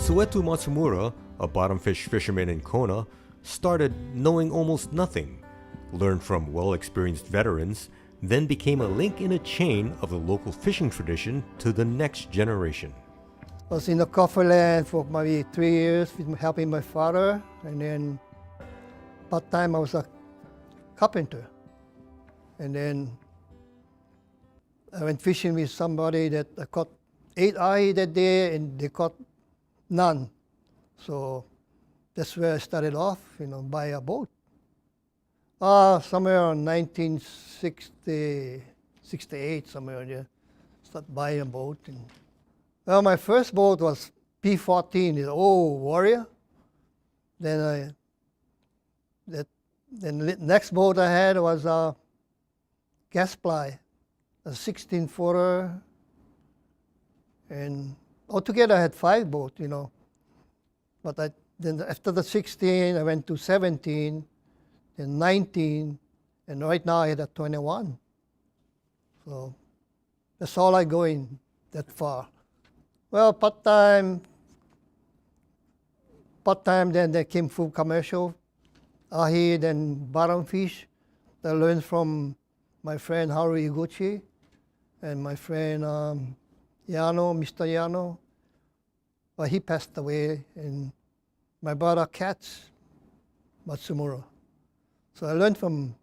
Sueto Matsumura, a bottomfish fisherman in Kona, started knowing almost nothing, learned from well-experienced veterans, then became a link in a chain of the local fishing tradition to the next generation. I was in the coffee land for maybe 3 years with helping my father, and then part-time I was a carpenter. And then I went fishing with somebody that I caught 8 ahi that day, and they caught none. So that's where I started off, buy a boat. Somewhere around 1960, 68, somewhere there. Start buying a boat. Well, my first boat was P14, the old Warrior. Then the next boat I had was a gas ply, a 16-footer, and altogether I had 5 boats, But then after the 16, I went to 17, then 19, and right now I had a 21. So that's all I going that far. Well, part-time, then there came full commercial, ahi, then bottom fish. I learned from my friend Haru Iguchi and my friend Yano, Mr. Yano. But he passed away, and my brother Katz Matsumura. So I learned from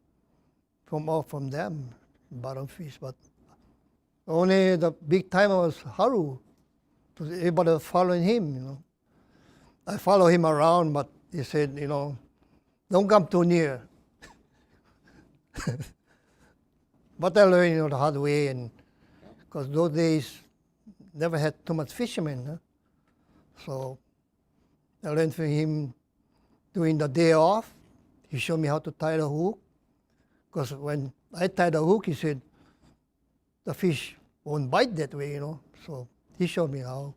them, bottom fish. But only the big timer was Haru. So everybody was following him, I follow him around, but he said, don't come too near. But I learned, the hard way, and because those days never had too much fishermen. Huh? So I learned from him doing the day off. He showed me how to tie the hook. Because when I tied the hook, he said, the fish won't bite that way, So he showed me how.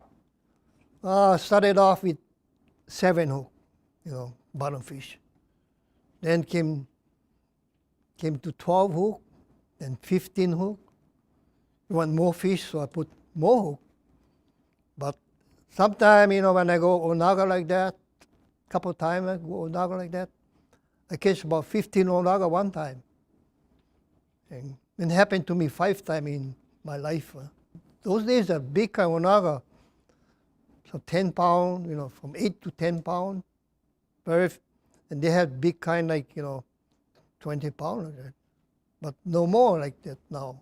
Started off with 7 hook, bottom fish. Then came to 12 hook, then 15 hook. You want more fish, so I put more hook. But sometimes, when I go onaga like that, couple times I go onaga like that, I catch about 15 onaga one time. And it happened to me 5 times in my life. Those days are big kind of onaga, so 10 pound, from 8 to 10 pound. And they have big kind like, 20 pound like that. But no more like that now.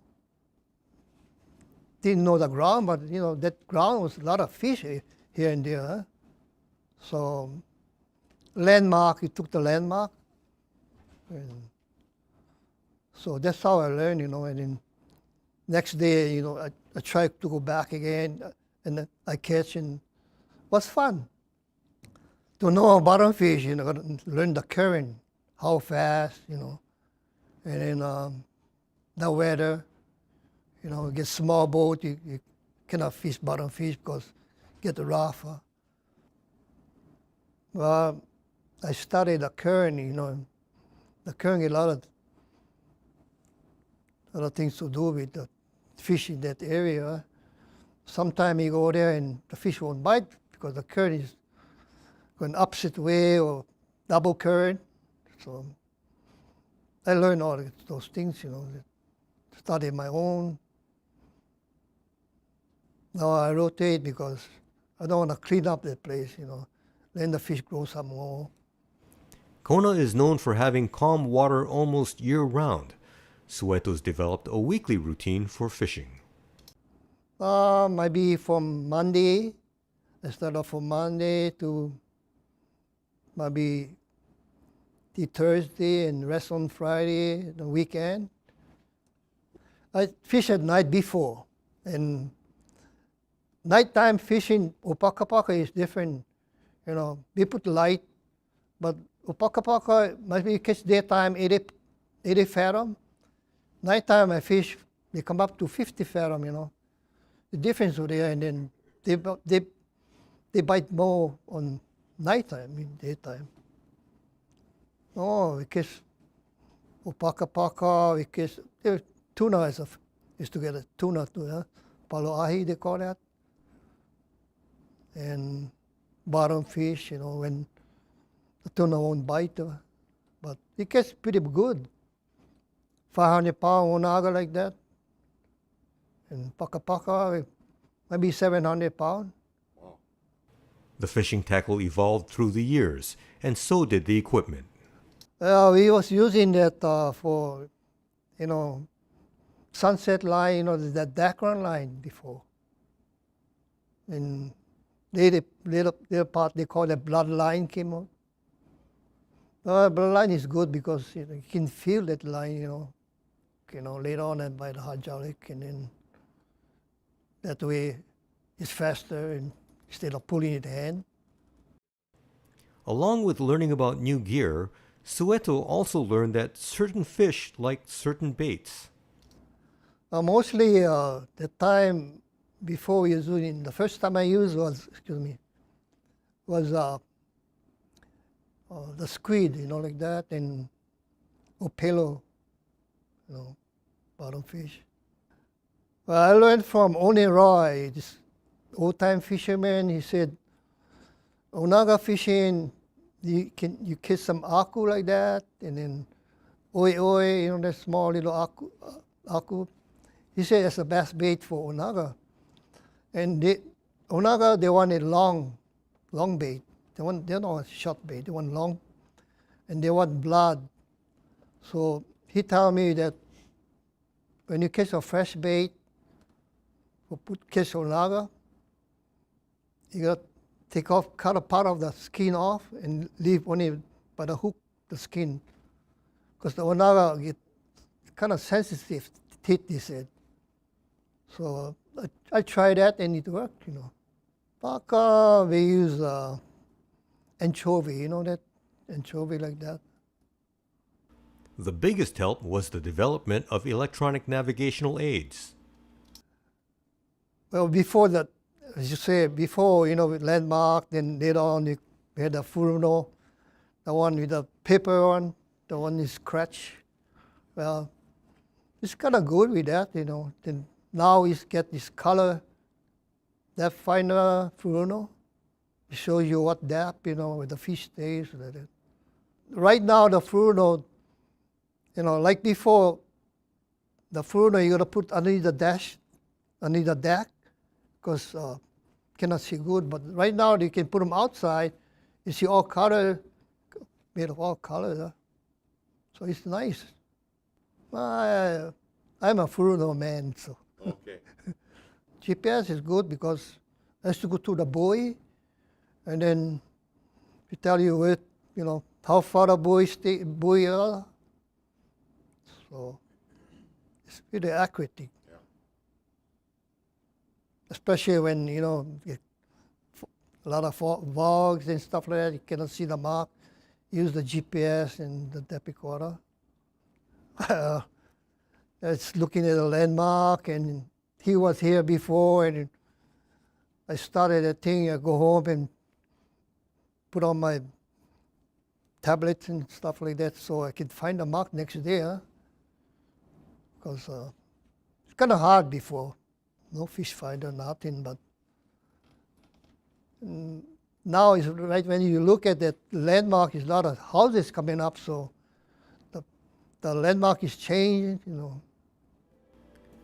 Didn't know the ground, but that ground was a lot of fish here and there. Huh? So landmark, he took the landmark. And so that's how I learned, and then next day, I tried to go back again, and then I catch, and it was fun. To know bottom fish, learn the current, how fast, and then the weather. Get small boat, you cannot fish bottom fish because get rough. Well, I studied the current, the current a lot of things to do with the fish in that area. Sometimes you go there and the fish won't bite because the current is going opposite way or double current. So I learned all those things, study my own. Now I rotate because I don't want to clean up that place, Then the fish grow some more. Kona is known for having calm water almost year-round. Sueto's developed a weekly routine for fishing. Maybe from Monday. I start off from Monday to maybe the Thursday and rest on Friday, the weekend. I fish at night before, and nighttime fishing, Opakapaka is different. We put light, but Opakapaka, maybe catch daytime 80 fathom. Nighttime I fish, they come up to 50 fathom, The difference over there, and then they bite more on nighttime, daytime. Oh, we catch Opakapaka, we catch tuna is together, tuna, palo ahi they call that. And bottom fish, when the tuna won't bite. But he gets pretty good. 500-pound onaga like that. And paka, maybe 700 pounds. The fishing tackle evolved through the years, and so did the equipment. We was using that for, sunset line, that background line before. And little part they call the bloodline came out. Bloodline is good because you can feel that line, later on and by the hydraulic, and then that way it's faster and instead of pulling it hand. Along with learning about new gear, Sueto also learned that certain fish like certain baits. Mostly the time before we was doing, the first time I used was the squid, like that, and opelo, bottom fish. Well, I learned from Oni Roy, this old-time fisherman. He said, onaga fishing, you catch some aku like that, and then oi, that small little aku. He said that's the best bait for onaga. And onaga, they wanted long bait. They don't want short bait. They want long, and they want blood. So he told me that when you catch a fresh bait, catch onaga, you got to cut a part of the skin off and leave only by the hook the skin, because the onaga get kind of sensitive teeth, he said. So I tried that and it worked, Baka, we use anchovy, that anchovy like that. The biggest help was the development of electronic navigational aids. Well, before that, as you say, with landmark, then later on we had the Furuno, the one with the paper one, the one is scratch. Well, it's kind of good with that, Then now we get this color depth finder Furuno. It shows you what depth, where the fish stays. Right now, the Furuno, like before, the Furuno you got to put underneath the dash, underneath the deck, because cannot see good. But right now, you can put them outside. You see all color, made of all colors. So it's nice. I'm a Furuno man, so. Okay. GPS is good because I have to go to the buoy, and then it tell you where, how far the buoy are. So it's pretty accurate. Yeah. Especially when, get a lot of fogs and stuff like that, you cannot see the mark. Use the GPS and the depth recorder. It's looking at a landmark, and he was here before, and I started a thing. I go home and put on my tablets and stuff like that so I can find the mark next day. Because it's kind of hard before. No fish finder, nothing. But now is right when you look at that landmark, there's a lot of houses coming up, so the landmark is changing,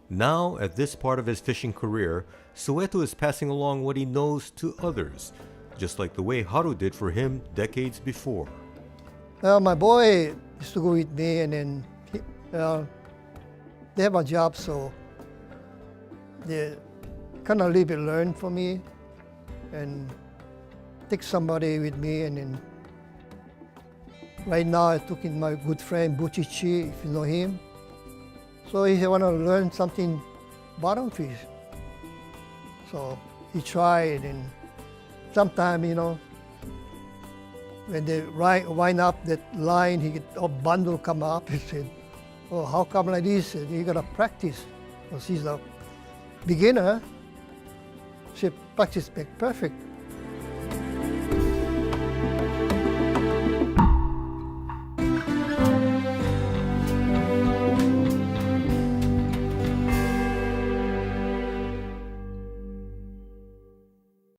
Now, at this part of his fishing career, Sueto is passing along what he knows to others, just like the way Haru did for him decades before. Well, my boy used to go with me, and then they have a job, so they kind of a little bit learn from me, and take somebody with me, and then right now I took in my good friend Buchichi, if you know him. So he want to learn something bottom fish. So he tried, and sometime, when they wind up that line, he get a bundle come up. He said, "Oh, how come like this?" He said, "You gotta practice." Because he's a beginner. He said, "Practice make perfect."